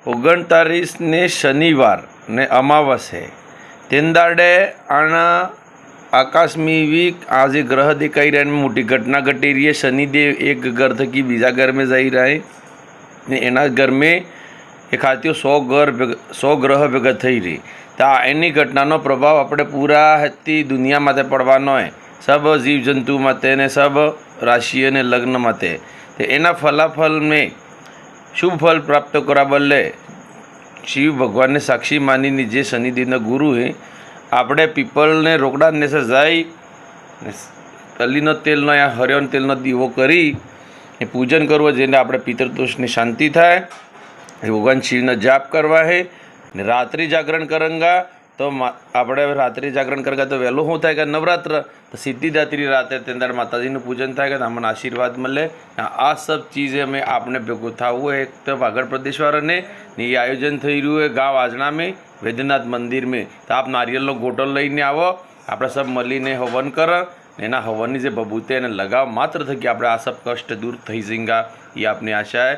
29 ने शनिवार ने अमावस है तेंदाड़े आना आकाश में भी आज ग्रह दिखाई रहे मोटी घटना घटी रही है। शनिदेव एक घर थकी बीजा घर में जाई रहा है ने एना घर में एक हाथी 100 ग्रह भेगा थई रही तो एनी घटनाનો प्रभाव આપણે पूरा हती दुनिया माथे पड़वानो है सब जीव जंतु माटे ने सब राशि ने लग्न माटे तो एना फलाफल में शुभ फल प्राप्त करा बदले शिव भगवान ने साक्षी मानी जे शनिदेव गुरु है આપણે પીપળને રોકડા નેસે જાય તલીનો તેલનો યા હરિયોનો તેલનો દીવો કરી એ પૂજન કરવું જેને આપણે પિતૃદોષની શાંતિ થાય એ ભગવાન શિવનો જાપ કરવા है ને રાત્રિ જાગરણ કરેંગા તો આપણે રાત્રિ જાગરણ કરેંગા તો વહેલું શું થાય કે નવરાત્ર तो सिद्धिदात्री रात तेंदर माताजी पूजन थाय अमन आशीर्वाद मिले। आ सब चीज़ें में आपने भेगू था वो एक तो वागड़ प्रदेश वाला ने ये आयोजन थी रह्यु है गाँव आजना में वैद्यनाथ मंदिर में तो आप नारियल गोटो लईने आवो आप सब मळीने हवन कर एना हवननी जे बबूते ने लगाव मात्र थकी आप आ सब कष्ट दूर थई जाएगा ये आपनी आशा है।